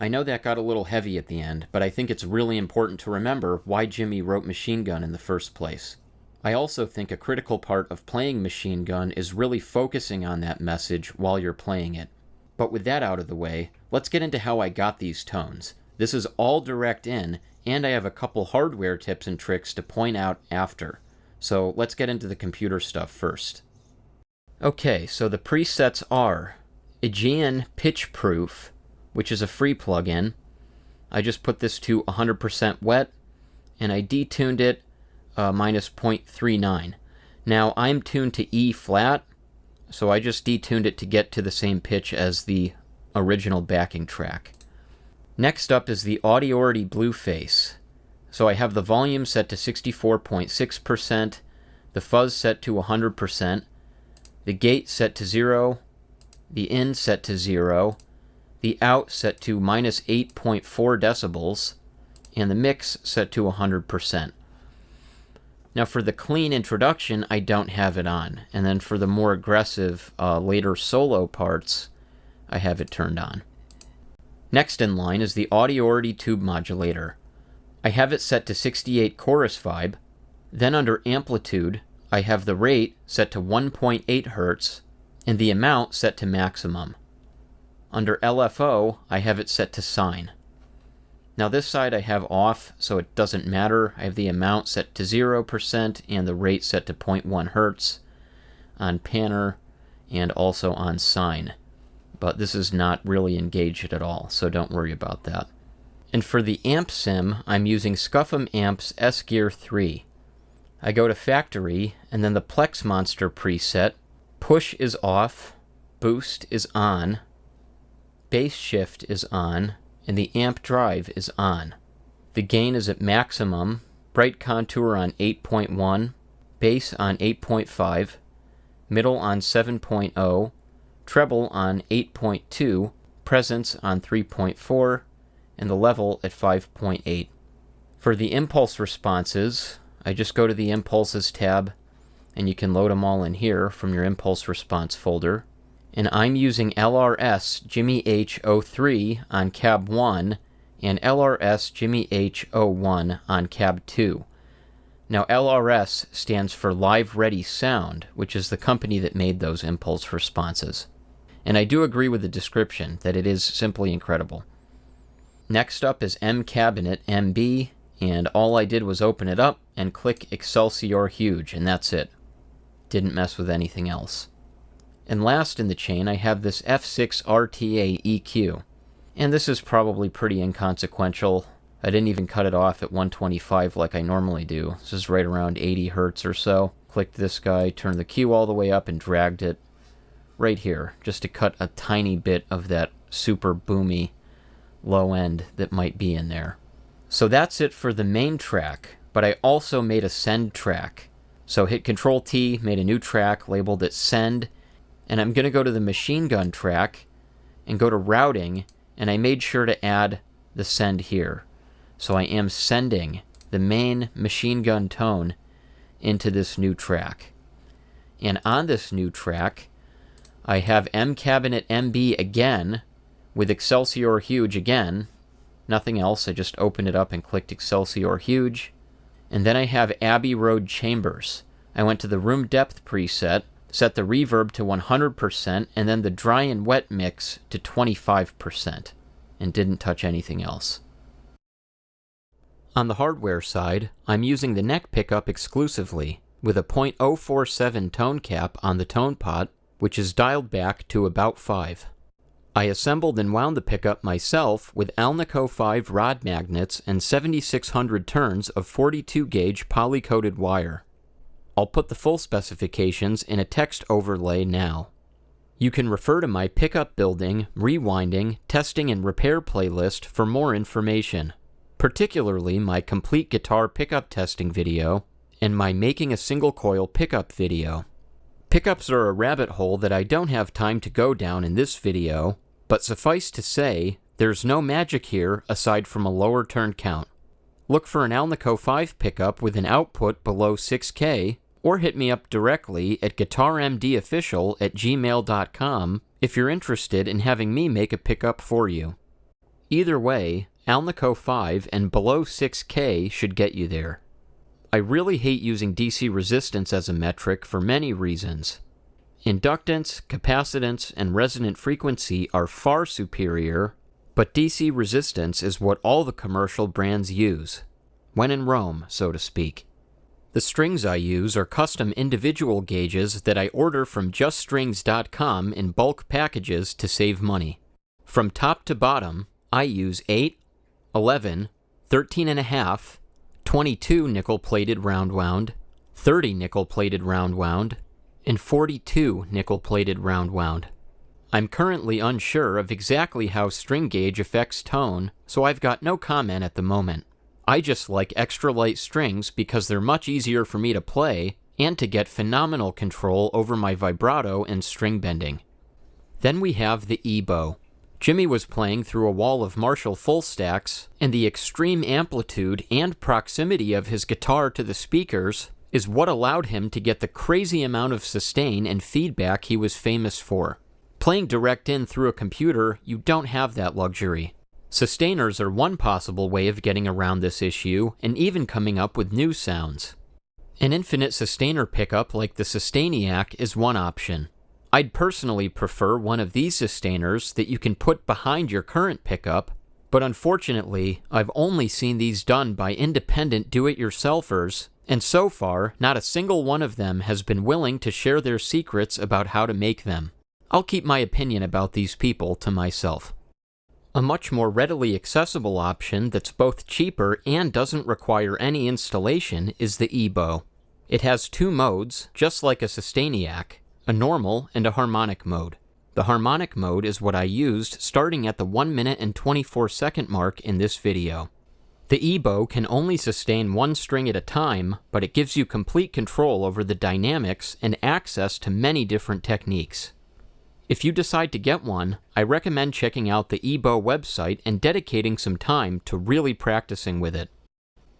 I know that got a little heavy at the end, but I think it's really important to remember why Jimmy wrote Machine Gun in the first place. I also think a critical part of playing Machine Gun is really focusing on that message while you're playing it. But with that out of the way, let's get into how I got these tones. This is all direct in, and I have a couple hardware tips and tricks to point out after. So let's get into the computer stuff first. Okay, so the presets are Aegean Pitch Proof, which is a free plugin. I just put this to 100% wet, and I detuned it minus 0.39. Now I'm tuned to E flat, so I just detuned it to get to the same pitch as the original backing track. Next up is the Audiority Blueface. So I have the volume set to 64.6%, the fuzz set to 100%, the gate set to 0, the in set to 0, the out set to minus 8.4 decibels, and the mix set to 100%. Now for the clean introduction, I don't have it on, and then for the more aggressive later solo parts, I have it turned on. Next in line is the Audiority Tube Modulator. I have it set to 68 chorus vibe. Then under amplitude, I have the rate set to 1.8 Hz and the amount set to maximum. Under LFO, I have it set to sine. Now this side I have off, so it doesn't matter. I have the amount set to 0% and the rate set to 0.1 Hz on Panner and also on sine. But this is not really engaged at all, so don't worry about that. And for the amp sim, I'm using Scuffum Amps S-Gear 3. I go to Factory, and then the Plex Monster preset. Push is off, Boost is on, Bass Shift is on, and the amp drive is on. The gain is at maximum, Bright Contour on 8.1, Bass on 8.5, Middle on 7.0, Treble on 8.2, Presence on 3.4, and the level at 5.8. For the impulse responses, I just go to the Impulses tab, and you can load them all in here from your Impulse Response folder. And I'm using LRS Jimmy H03 on cab 1 and LRS Jimmy H01 on cab 2. Now LRS stands for Live Ready Sound, which is the company that made those impulse responses. And I do agree with the description that it is simply incredible. Next up is M Cabinet MB, and all I did was open it up and click Excelsior Huge, and that's it. Didn't mess with anything else. And last in the chain, I have this F6 RTA EQ. And this is probably pretty inconsequential. I didn't even cut it off at 125 like I normally do. This is right around 80 Hertz or so. Clicked this guy, turned the Q all the way up and dragged it right here, just to cut a tiny bit of that super boomy low end that might be in there. So that's it for the main track, but I also made a send track. So hit Control T, made a new track, labeled it send, and I'm going to go to the Machine Gun track and go to routing, and I made sure to add the send here. So I am sending the main Machine Gun tone into this new track. And on this new track, I have M Cabinet MB again with Excelsior Huge again. Nothing else, I just opened it up and clicked Excelsior Huge. And then I have Abbey Road Chambers. I went to the Room Depth preset, set the reverb to 100%, and then the dry and wet mix to 25%, and didn't touch anything else. On the hardware side, I'm using the neck pickup exclusively, with a .047 tone cap on the tone pot, which is dialed back to about 5. I assembled and wound the pickup myself with Alnico 5 rod magnets and 7600 turns of 42 gauge poly-coated wire. I'll put the full specifications in a text overlay now. You can refer to my pickup building, rewinding, testing, and repair playlist for more information, particularly my complete guitar pickup testing video and my making a single coil pickup video. Pickups are a rabbit hole that I don't have time to go down in this video, but suffice to say, there's no magic here aside from a lower turn count. Look for an Alnico 5 pickup with an output below 6K, or hit me up directly at guitarmdofficial@gmail.com if you're interested in having me make a pickup for you. Either way, Alnico 5 and below 6K should get you there. I really hate using DC resistance as a metric for many reasons. Inductance, capacitance, and resonant frequency are far superior, but DC resistance is what all the commercial brands use. When in Rome, so to speak. The strings I use are custom individual gauges that I order from JustStrings.com in bulk packages to save money. From top to bottom, I use 8, 11, 13.5, 22 nickel-plated round wound, 30 nickel-plated round wound, and 42 nickel-plated round wound. I'm currently unsure of exactly how string gauge affects tone, so I've got no comment at the moment. I just like extra light strings because they're much easier for me to play and to get phenomenal control over my vibrato and string bending. Then we have the E-bow. Jimmy was playing through a wall of Marshall full stacks, and the extreme amplitude and proximity of his guitar to the speakers is what allowed him to get the crazy amount of sustain and feedback he was famous for. Playing direct in through a computer, you don't have that luxury. Sustainers are one possible way of getting around this issue and even coming up with new sounds. An infinite sustainer pickup like the Sustainiac is one option. I'd personally prefer one of these sustainers that you can put behind your current pickup, but unfortunately, I've only seen these done by independent do-it-yourselfers, and so far, not a single one of them has been willing to share their secrets about how to make them. I'll keep my opinion about these people to myself. A much more readily accessible option that's both cheaper and doesn't require any installation is the E-bow. It has two modes, just like a Sustainiac, a normal and a harmonic mode. The harmonic mode is what I used starting at the 1 minute and 24 second mark in this video. The E-bow can only sustain one string at a time, but it gives you complete control over the dynamics and access to many different techniques. If you decide to get one, I recommend checking out the E-bow website and dedicating some time to really practicing with it.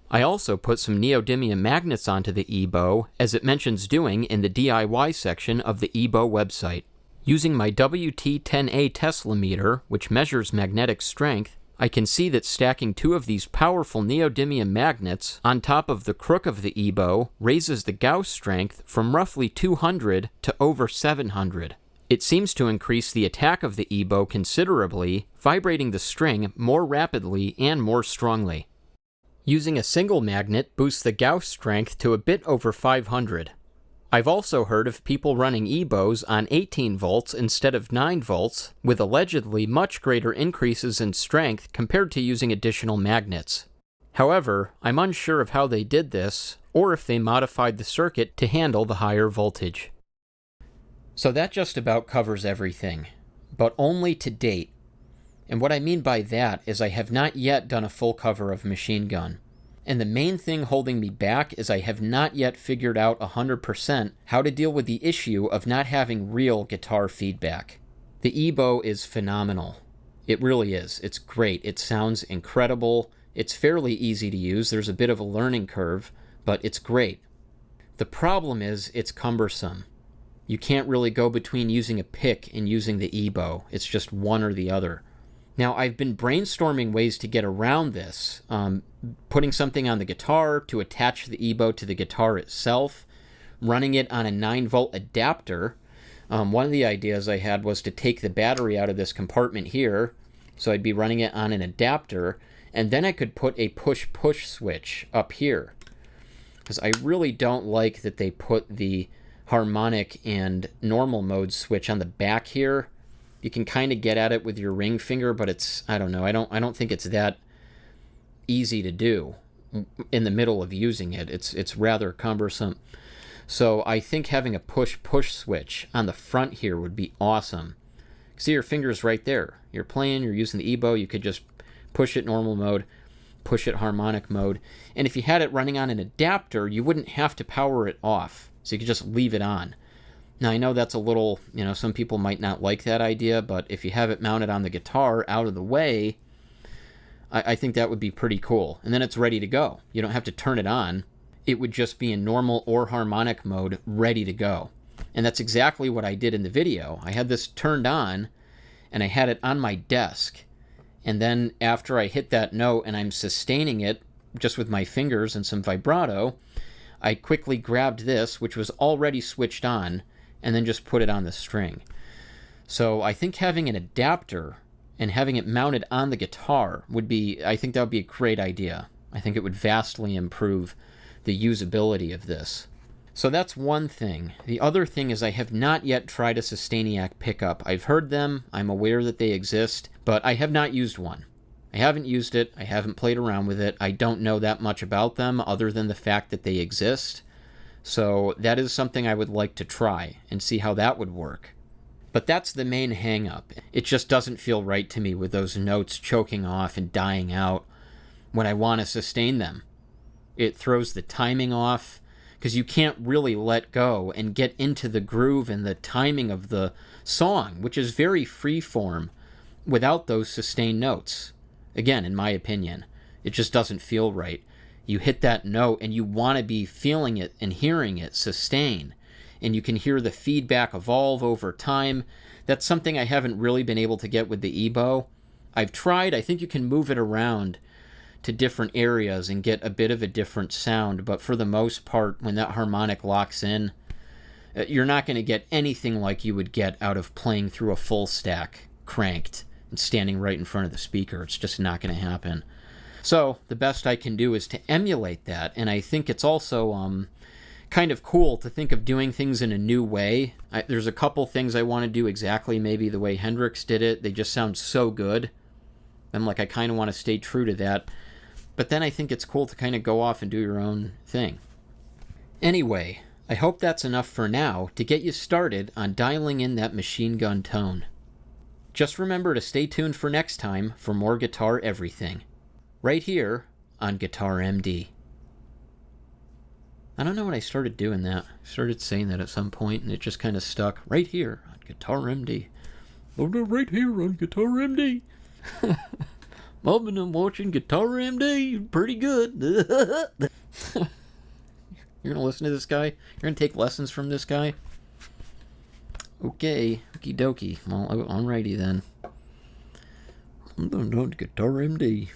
I also put some neodymium magnets onto the E-bow, as it mentions doing in the DIY section of the E-bow website. Using my WT10A Tesla meter, which measures magnetic strength, I can see that stacking two of these powerful neodymium magnets on top of the crook of the E-bow raises the Gauss strength from roughly 200 to over 700. It seems to increase the attack of the E-bow considerably, vibrating the string more rapidly and more strongly. Using a single magnet boosts the Gauss strength to a bit over 500. I've also heard of people running E-bows on 18 volts instead of 9 volts, with allegedly much greater increases in strength compared to using additional magnets. However, I'm unsure of how they did this, or if they modified the circuit to handle the higher voltage. So that just about covers everything, but only to date. And what I mean by that is I have not yet done a full cover of Machine Gun. And the main thing holding me back is I have not yet figured out 100% how to deal with the issue of not having real guitar feedback. The E-bow is phenomenal. It really is. It's great. It sounds incredible. It's fairly easy to use. There's a bit of a learning curve, but it's great. The problem is it's cumbersome. You can't really go between using a pick and using the E-bow. It's just one or the other. Now, I've been brainstorming ways to get around this, putting something on the guitar to attach the E-bow to the guitar itself, running it on a 9-volt adapter. One of the ideas I had was to take the battery out of this compartment here, so I'd be running it on an adapter, and then I could put a push-push switch up here. Because I really don't like that they put the harmonic and normal mode switch on the back here. You can kind of get at it with your ring finger, but it's, I don't know, I don't think it's that easy to do in the middle of using it. It's rather cumbersome. So I think having a push-push switch on the front here would be awesome. See your fingers right there. You're playing, you're using the E-bow, you could just push it normal mode, push it harmonic mode. And if you had it running on an adapter, you wouldn't have to power it off. So you could just leave it on. Now, I know that's a little, some people might not like that idea, but if you have it mounted on the guitar out of the way, I think that would be pretty cool. And then it's ready to go. You don't have to turn it on. It would just be in normal or harmonic mode, ready to go. And that's exactly what I did in the video. I had this turned on, and I had it on my desk. And then after I hit that note and I'm sustaining it just with my fingers and some vibrato, I quickly grabbed this, which was already switched on, and then just put it on the string. So I think having an adapter and having it mounted on the guitar I think that would be a great idea. I think it would vastly improve the usability of this. So that's one thing. The other thing is I have not yet tried a Sustainiac pickup. I've heard them, I'm aware that they exist, but I have not used one. I haven't used it, I haven't played around with it, I don't know that much about them other than the fact that they exist. So that is something I would like to try and see how that would work. But that's the main hang-up. It just doesn't feel right to me with those notes choking off and dying out when I want to sustain them. It throws the timing off, because you can't really let go and get into the groove and the timing of the song, which is very free-form, without those sustained notes. Again, in my opinion, it just doesn't feel right. You hit that note and you want to be feeling it and hearing it sustain, and you can hear the feedback evolve over time. That's something I haven't really been able to get with the EBow. I've tried, I think you can move it around to different areas and get a bit of a different sound, but for the most part, when that harmonic locks in, you're not going to get anything like you would get out of playing through a full stack cranked and standing right in front of the speaker. It's just not going to happen. So the best I can do is to emulate that, and I think it's also kind of cool to think of doing things in a new way. There's a couple things I want to do exactly maybe the way Hendrix did it. They just sound so good. I'm like, I kind of want to stay true to that. But then I think it's cool to kind of go off and do your own thing. Anyway, I hope that's enough for now to get you started on dialing in that machine gun tone. Just remember to stay tuned for next time for more guitar everything. Right here on Guitar MD. I don't know when I started doing that. I started saying that at some point and it just kind of stuck. Right here on Guitar MD. Oh no, right here on Guitar MD. I've been watching Guitar MD. Pretty good. You're going to listen to this guy? You're going to take lessons from this guy? Okay. Okie dokie. Well, alrighty then. I'm going to Guitar MD.